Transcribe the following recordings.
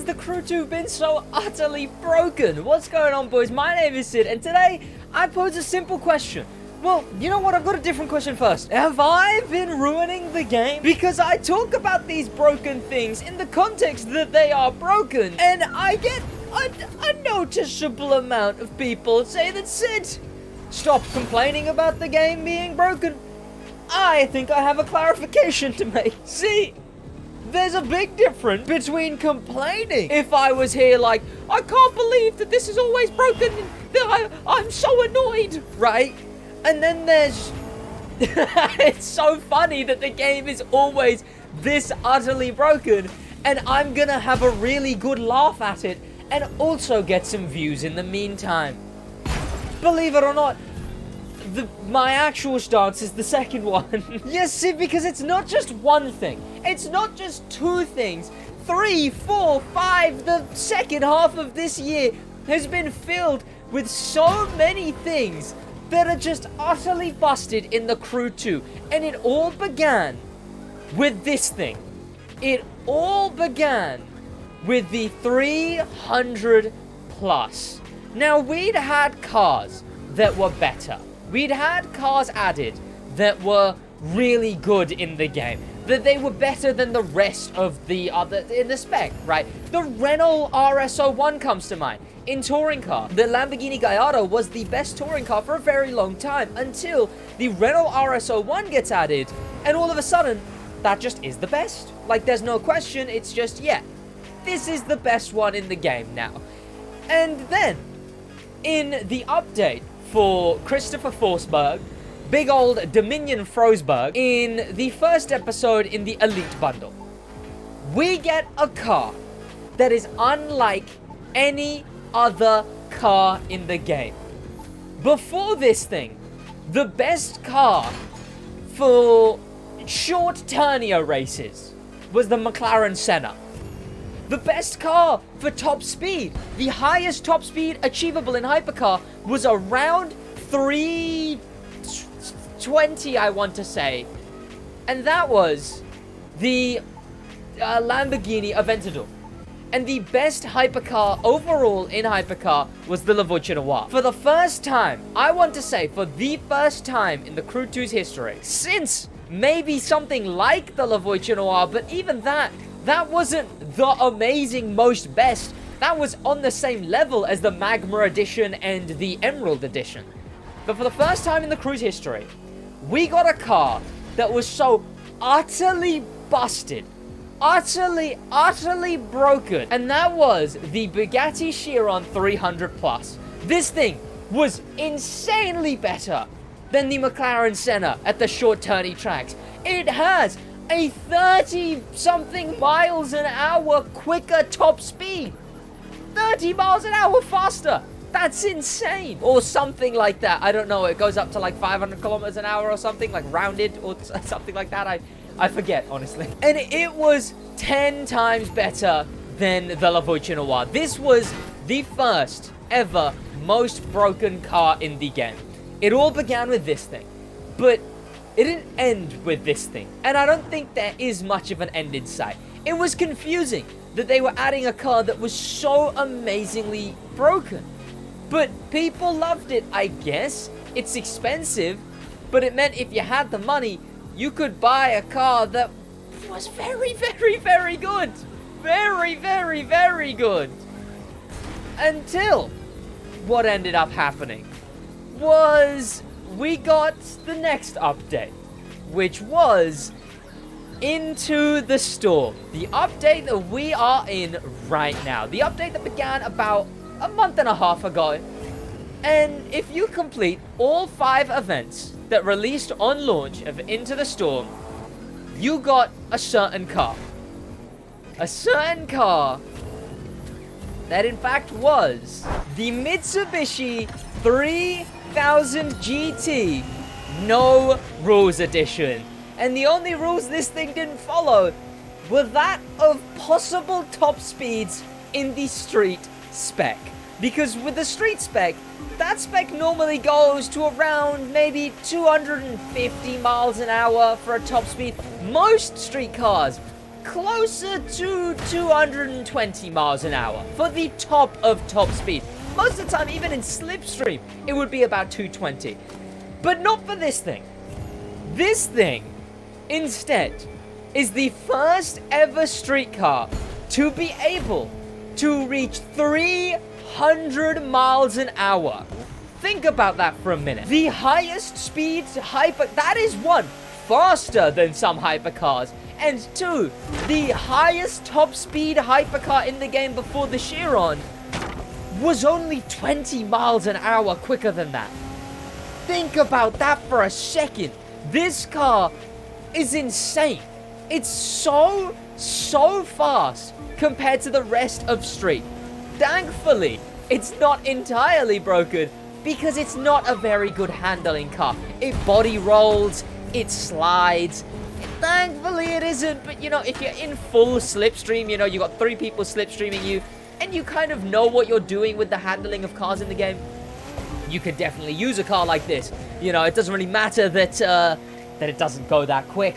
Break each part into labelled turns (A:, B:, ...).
A: the Crew 2 been so utterly broken? What's going on, boys? My name is Sid, and today I pose a simple question. Well, you know what? I've got a different question first. Have I been ruining the game? Because I talk about these broken things in the context that they are broken, and I get a noticeable amount of people say that, Sid, stop complaining about the game being broken. I think I have a clarification to make. See, there's a big difference between complaining. If I was here like, I can't believe that this is always broken, that I'm so annoyed, right? And then there's, it's so funny that the game is always this utterly broken, and I'm gonna have a really good laugh at it, and also get some views in the meantime. Believe it or not, my actual stance is the second one. Yes, see, because it's not just one thing. It's not just two things. 3, 4, 5. The second half of this year has been filled with so many things that are just utterly busted in the Crew 2. And it all began with this thing. It all began with the 300 plus. Now, we'd had cars that were better. We'd had cars added that were really good in the game. That they were better than the rest of the other in the spec, right? The Renault RS01 comes to mind. In touring car, the Lamborghini Gallardo was the best touring car for a very long time until the Renault RS01 gets added, and all of a sudden, that just is the best. Like, there's no question, it's just, yeah, this is the best one in the game now. And then, in the update for Christopher Forsberg, big old Dominion Frosberg, in the first episode in the Elite Bundle, we get a car that is unlike any other car in the game. Before this thing, the best car for short turnio races was the McLaren Senna. The best car for top speed, the highest top speed achievable in Hypercar, was around 320, I want to say. And that was the Lamborghini Aventador. And the best Hypercar overall in Hypercar was the Lamborghini Countach. For the first time, I want to say, for the first time in the Crew 2's history, since maybe something like the Lamborghini Countach, but even that wasn't the amazing most best. That was on the same level as the Magma Edition and the Emerald Edition. But for the first time in the Crew's history, we got a car that was so utterly busted, utterly broken, and that was the Bugatti Chiron 300 plus. This thing was insanely better than the McLaren Senna at the short turny tracks. It has a 30-something miles an hour quicker top speed. 30 miles an hour faster. That's insane. Or something like that. I don't know. It goes up to like 500 kilometers an hour or something, like rounded or something like that. I forget, honestly. And it was 10 times better than the Lamborghini Countach. This was the first ever most broken car in the game. It all began with this thing. But it didn't end with this thing, and I don't think there is much of an end in sight. It was confusing that they were adding a car that was so amazingly broken. But people loved it, I guess. It's expensive, but it meant if you had the money, you could buy a car that was very, very, very good. Very, very, very good. Until what ended up happening was we got the next update, which was Into the Storm. The update that we are in right now. The update that began about a month and a half ago. And if you complete all 5 events that released on launch of Into the Storm, you got a certain car. A certain car that in fact was the Mitsubishi 3000 GT No Rules Edition. And the only rules this thing didn't follow were that of possible top speeds in the street spec. Because with the street spec, that spec normally goes to around maybe 250 miles an hour for a top speed. Most street cars closer to 220 miles an hour for the top of top speed. Most of the time, even in slipstream, it would be about 220. But not for this thing. This thing, instead, is the first ever street car to be able to reach 300 miles an hour. Think about that for a minute. The highest speed that is one, faster than some hypercars. And two, the highest top speed hypercar in the game before the Chiron was only 20 miles an hour quicker than that. Think about that for a second. This car is insane. It's so fast compared to the rest of street. Thankfully, it's not entirely broken because it's not a very good handling car. It body rolls, it slides. Thankfully, it isn't, but you know, if you're in full slipstream, you know, you got 3 people slipstreaming you, and you kind of know what you're doing with the handling of cars in the game, you could definitely use a car like this. You know, it doesn't really matter that it doesn't go that quick.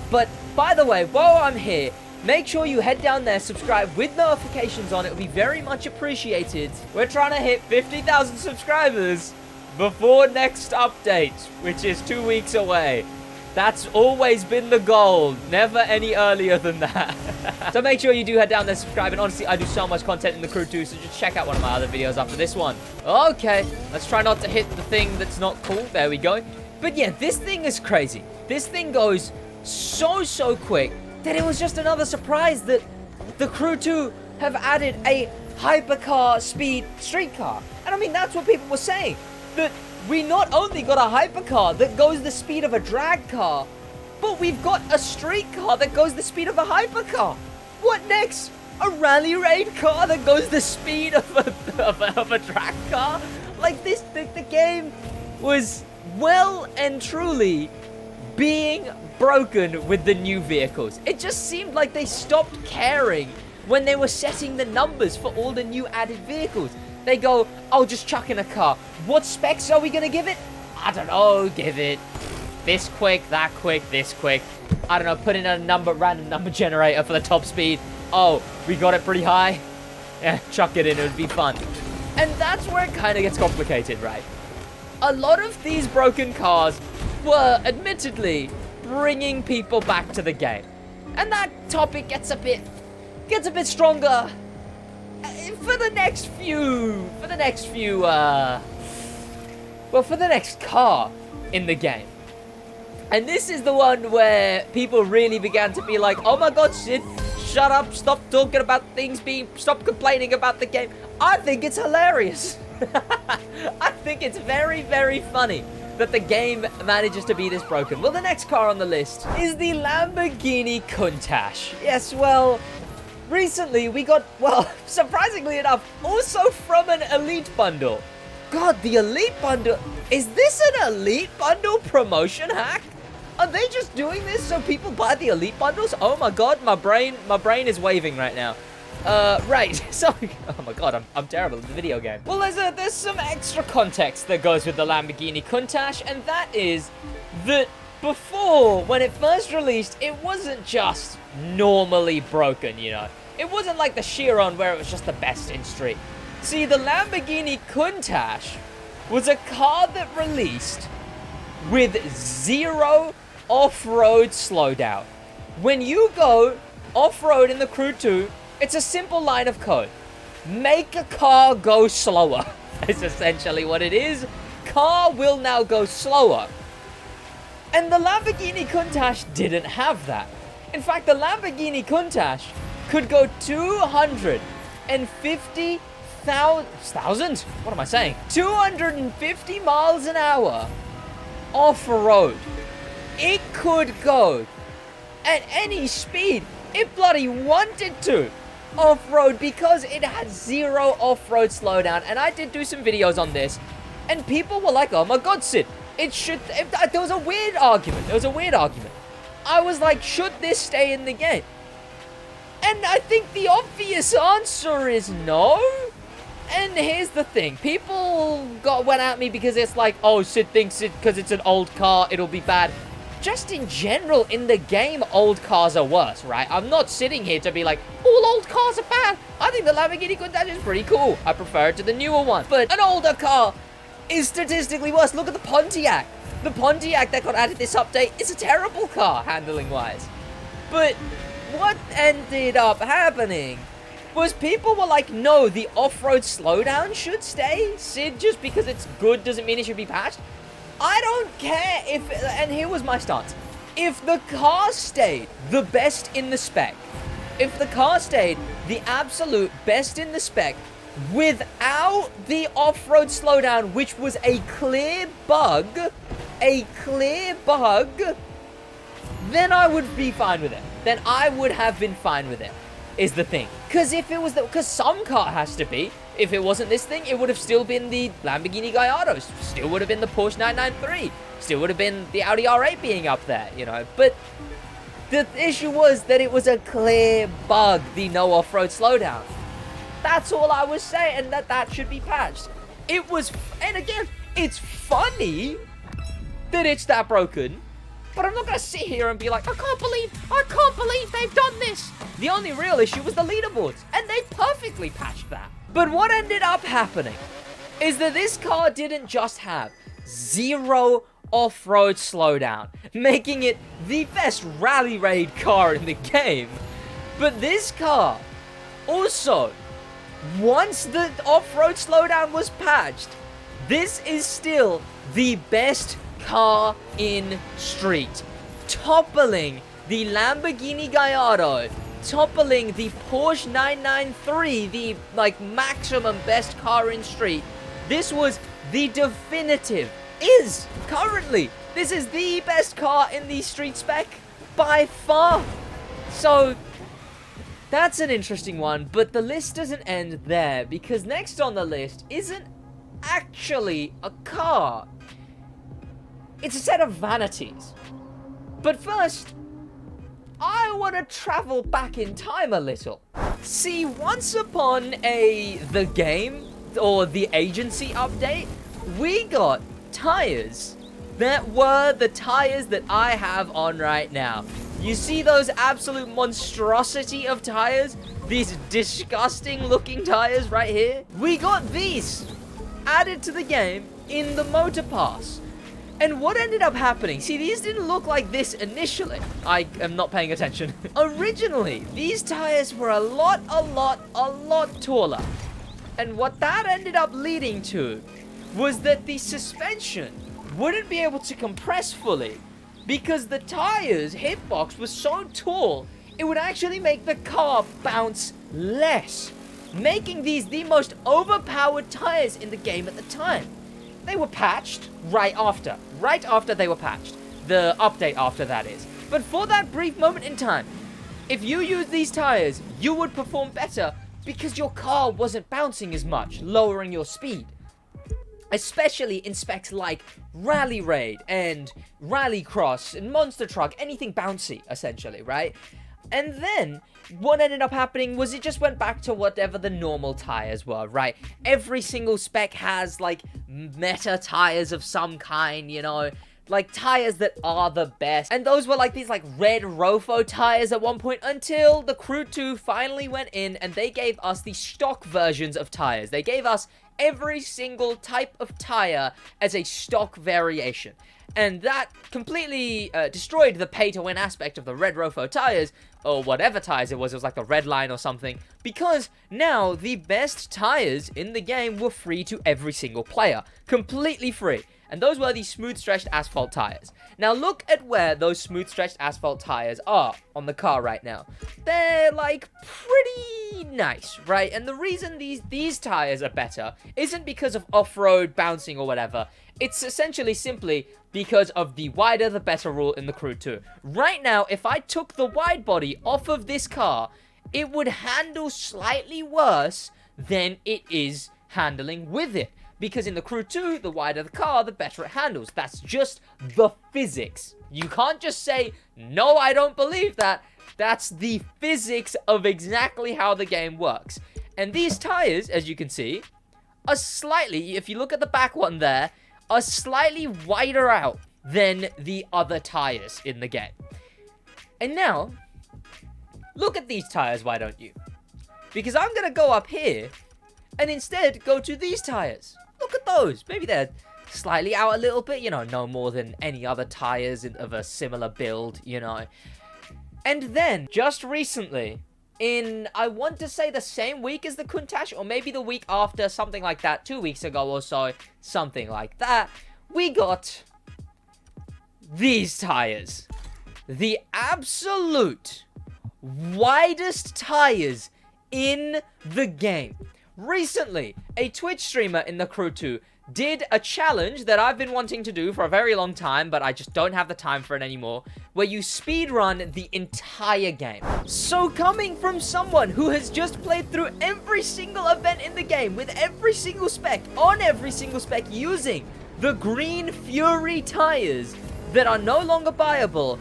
A: But, by the way, while I'm here, make sure you head down there, subscribe with notifications on. It would be very much appreciated. We're trying to hit 50,000 subscribers before next update, which is 2 weeks away. That's always been the goal. Never any earlier than that. So make sure you do head down there, subscribe. And honestly, I do so much content in the crew too, so just check out one of my other videos after this one. Okay, let's try not to hit the thing that's not cool. There we go. But yeah, this thing is crazy. This thing goes so quick that it was just another surprise that the crew 2 have added a hypercar speed street car. And I mean, that's what people were saying. That we not only got a hypercar that goes the speed of a drag car, but we've got a street car that goes the speed of a hypercar. What next? A rally raid car that goes the speed of a drag car? Like this, the game was well and truly being broken with the new vehicles. It just seemed like they stopped caring when they were setting the numbers for all the new added vehicles. They go, oh, just chuck in a car. What specs are we going to give it? I don't know, give it this quick, that quick, this quick. I don't know, put in a random number generator for the top speed. Oh, we got it pretty high. Yeah, chuck it in, it would be fun. And that's where it kind of gets complicated, right? A lot of these broken cars were, admittedly, bringing people back to the game. And that topic gets a bit stronger for the next car in the game. And this is the one where people really began to be like, oh my god, Sid, shut up, stop talking about things stop complaining about the game. I think it's hilarious. I think it's very funny that the game manages to be this broken. Well, the next car on the list is the Lamborghini Countach. Yes, well, recently we got, well, surprisingly enough, also from an Elite Bundle. God, the Elite Bundle, is this an Elite Bundle promotion hack? Are they just doing this so people buy the Elite Bundles? Oh my god, my brain is waving right now. Right, so, oh my god, I'm terrible at the video game. Well, there's some extra context that goes with the Lamborghini Countach, and that is that before, when it first released, it wasn't just normally broken, you know. It wasn't like the Chiron where it was just the best in street. See, the Lamborghini Countach was a car that released with 0 off-road slowdown. When you go off-road in the Crew 2, it's a simple line of code. Make a car go slower. It's essentially what it is. Car will now go slower. And the Lamborghini Countach didn't have that. In fact, the Lamborghini Countach could go 250,000? What am I saying? 250 miles an hour off-road. It could go at any speed it bloody wanted to off-road because it had 0 off-road slowdown. And I did do some videos on this, and people were like, oh my god, Sid, it should... There was a weird argument. I was like, should this stay in the game? And I think the obvious answer is no. And here's the thing. People went at me because it's like, oh, Sid thinks it because it's an old car, it'll be bad. just in general, in the game, old cars are worse, right? I'm not sitting here to be like, all old cars are bad. I think the Lamborghini Countach is pretty cool. I prefer it to the newer one. But an older car is statistically worse. Look at the Pontiac. The Pontiac that got added this update is a terrible car, handling-wise. But what ended up happening was people were like, no, the off-road slowdown should stay. Sid, just because it's good doesn't mean it should be patched. I don't care if, and here was my stance. If the car stayed the best in the spec, if the car stayed the absolute best in the spec without the off-road slowdown, which was a clear bug, then I would be fine with it. Then I would have been fine with it, is the thing. Because if it was, because some car has to be. If it wasn't this thing, it would have still been the Lamborghini Gallardo, still would have been the Porsche 993, still would have been the Audi R8 being up there, you know. But the issue was that it was a clear bug, the no off-road slowdown. That's all I was saying, and that should be patched. It was, and again, it's funny that it's that broken, but I'm not going to sit here and be like, I can't believe they've done this. The only real issue was the leaderboards, and they perfectly patched that. But what ended up happening is that this car didn't just have zero off-road slowdown, making it the best rally raid car in the game. But this car also, once the off-road slowdown was patched, this is still the best car in street, toppling the Lamborghini Gallardo, toppling the Porsche 993, the like maximum best car in street. This was the definitive, this is the best car in the street spec by far. So that's an interesting one, but the list doesn't end there, because next on the list isn't actually a car. It's a set of vanities. But first, I want to travel back in time a little. See, once upon the game, or the agency update, we got tires that were the tires that I have on right now. You see those absolute monstrosity of tires? These disgusting looking tires right here? We got these added to the game in the motor pass. And what ended up happening, see, these didn't look like this initially. I am not paying attention. Originally, these tires were a lot taller. And what that ended up leading to was that the suspension wouldn't be able to compress fully, because the tires hitbox was so tall, it would actually make the car bounce less, making these the most overpowered tires in the game at the time. They were patched right after they were patched. The update after, that is. But for that brief moment in time, if you used these tires, you would perform better because your car wasn't bouncing as much, lowering your speed. Especially in specs like Rally Raid and Rallycross and Monster Truck, anything bouncy, essentially, right? And then what ended up happening was it just went back to whatever the normal tires were, right? Every single spec has, like, meta tires of some kind, you know? Like, tires that are the best. And those were, like, these, like, red Rofo tires at one point, until the Crew 2 finally went in and they gave us the stock versions of tires. They gave us every single type of tire as a stock variation. And that completely destroyed the pay-to-win aspect of the red Rofo tires, or whatever tires it was like the red line or something, because now the best tires in the game were free to every single player. Completely free. And those were the smooth stretched asphalt tires. Now look at where those smooth stretched asphalt tires are on the car right now. They're like pretty nice, right? And the reason these tires are better isn't because of off-road bouncing or whatever. It's essentially simply because of the wider the better rule in the Crew 2. Right now, if I took the wide body off of this car, it would handle slightly worse than it is handling with it. Because in the Crew 2, the wider the car, the better it handles. That's just the physics. You can't just say, no, I don't believe that. That's the physics of exactly how the game works. And these tires, as you can see, are slightly, if you look at the back one there, are slightly wider out than the other tires in the game. And now, look at these tires, why don't you? Because I'm going to go up here and instead go to these tires. Look at those. Maybe they're slightly out a little bit, you know, no more than any other tires of a similar build, you know. And then, just recently, in, I want to say the same week as the Countach, or maybe the week after, something like that, 2 weeks ago or so, something like that, we got these tires. The absolute widest tires in the game. Recently, a Twitch streamer in the Crew 2 did a challenge that I've been wanting to do for a very long time, but I just don't have the time for it anymore, where you speedrun the entire game. So coming from someone who has just played through every single event in the game, with every single spec, on every single spec, using the Green Fury tires that are no longer buyable,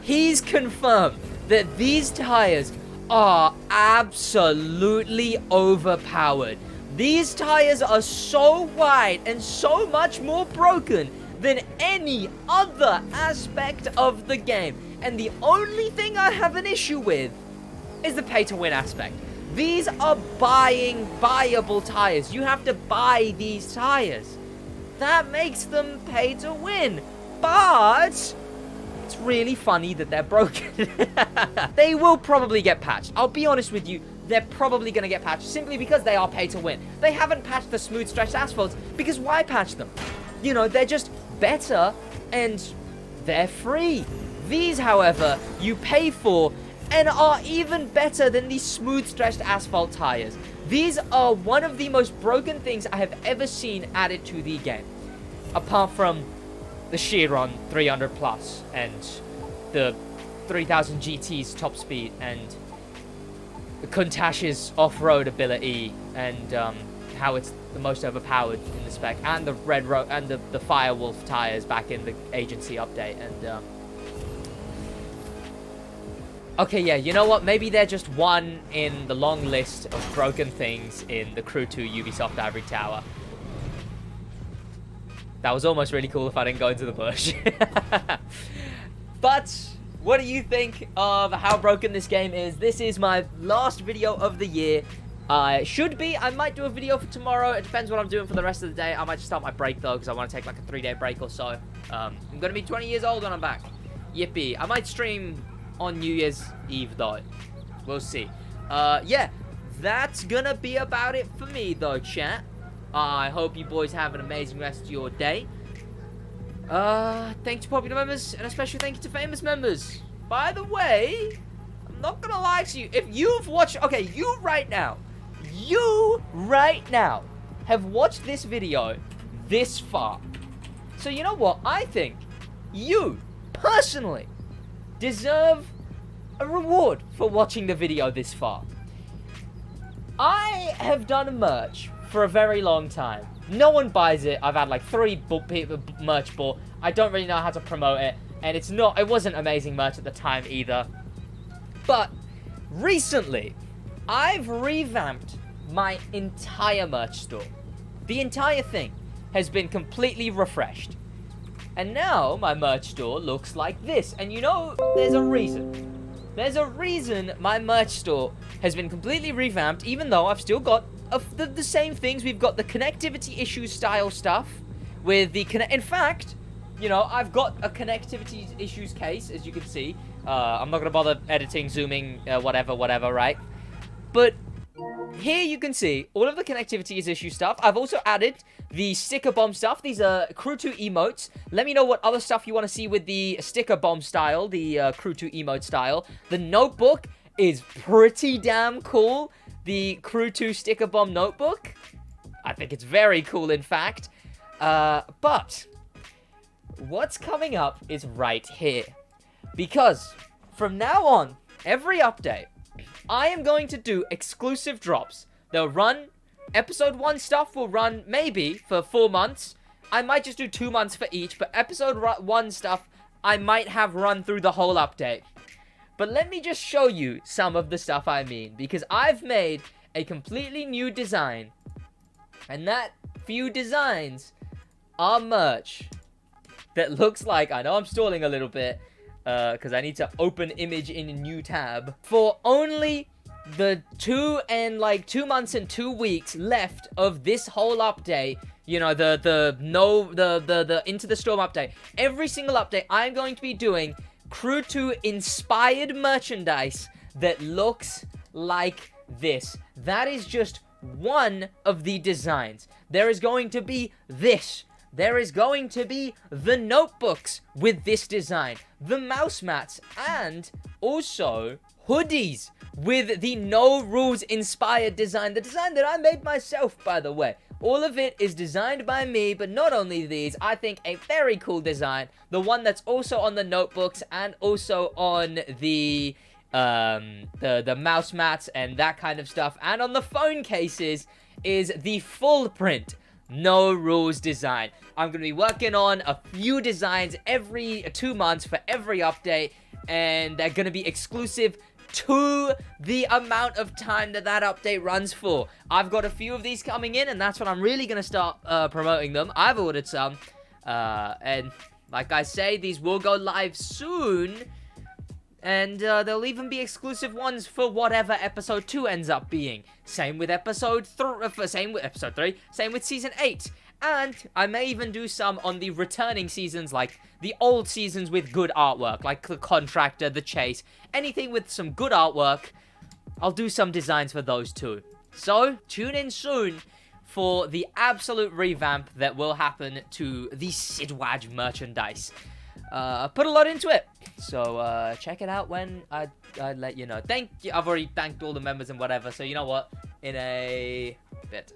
A: he's confirmed that these tires are absolutely overpowered. These tires are so wide and so much more broken than any other aspect of the game. And the only thing I have an issue with is the pay-to-win aspect. These are buyable tires. You have to buy these tires. That makes them pay to win. But it's really funny that they're broken. They will probably get patched. I'll be honest with you. They're probably going to get patched simply because they are pay to win. They haven't patched the smooth stretched asphalts because why patch them? You know, they're just better and they're free. These, however, you pay for and are even better than these smooth stretched asphalt tires. These are one of the most broken things I have ever seen added to the game. Apart from the Chiron 300 plus and the 3000 GT's top speed and the Countach's off-road ability and how it's the most overpowered in the spec, and the the Firewolf tires back in the agency update. And okay, yeah, you know what? Maybe they're just one in the long list of broken things in the Crew 2 Ubisoft Ivory Tower. That was almost really cool if I didn't go into the bush. But what do you think of how broken this game is? This is my last video of the year. Should be. I might do a video for tomorrow. It depends what I'm doing for the rest of the day. I might just start my break, though, because I want to take, like, a 3-day break or so. I'm going to be 20 years old when I'm back. Yippee. I might stream on New Year's Eve, though. We'll see. Yeah, that's going to be about it for me, though, chat. I hope you boys have an amazing rest of your day. Thanks to popular members, and especially thank you to famous members. By the way, I'm not gonna lie to you. If you've watched, okay, you right now have watched this video this far. So you know what? I think you, personally, deserve a reward for watching the video this far. I have done merch for a very long time. No one buys it. I've had like 3 merch bought. I don't really know how to promote it. And it wasn't amazing merch at the time either. But recently, I've revamped my entire merch store. The entire thing has been completely refreshed. And now my merch store looks like this. And you know, there's a reason. There's a reason my merch store has been completely revamped, even though I've still got the same things. We've got the connectivity issues style stuff with the in fact, you know, I've got a connectivity issues case, as you can see. I'm not gonna bother editing, zooming, whatever, right? But here you can see all of the connectivity issue stuff. I've also added the sticker bomb stuff. These are Crew 2 emotes. Let me know what other stuff you want to see with the sticker bomb style, the Crew 2 emote style. The notebook is pretty damn cool. The Crew 2 sticker bomb notebook. I think it's very cool, in fact. But what's coming up is right here. Because from now on, every update, I am going to do exclusive drops. They'll run, episode 1 stuff will run maybe for 4 months. I might just do 2 months for each, but episode 1 stuff I might have run through the whole update. But let me just show you some of the stuff I mean, because I've made a completely new design. And that few designs are merch that looks like, I know I'm stalling a little bit, because I need to open image in a new tab, for only the 2 months and 2 weeks left of this whole update. You know, the Into the Storm update. Every single update, I'm going to be doing Crew 2 inspired merchandise that looks like this. That is just one of the designs. There is going to be this. There is going to be the notebooks with this design, the mouse mats, and also hoodies with the No Rules inspired design. The design that I made myself, by the way. All of it is designed by me, but not only these, I think a very cool design. The one that's also on the notebooks and also on the mouse mats and that kind of stuff, and on the phone cases, is the full print No Rules design. I'm going to be working on a few designs every 2 months for every update, and they're going to be exclusive to the amount of time that update runs for. I've got a few of these coming in, and that's when I'm really going to start promoting them. I've ordered some, and like I say, these will go live soon. And there'll even be exclusive ones for whatever episode 2 ends up being. Same with episode 3, same with episode 3, same with season 8. And I may even do some on the returning seasons, like the old seasons with good artwork, like the Contractor, the Chase, anything with some good artwork. I'll do some designs for those too. So, tune in soon for the absolute revamp that will happen to the SidWaj merchandise. Put a lot into it, so check it out when I let you know. Thank you. I've already thanked all the members and whatever, so you know what, in a bit.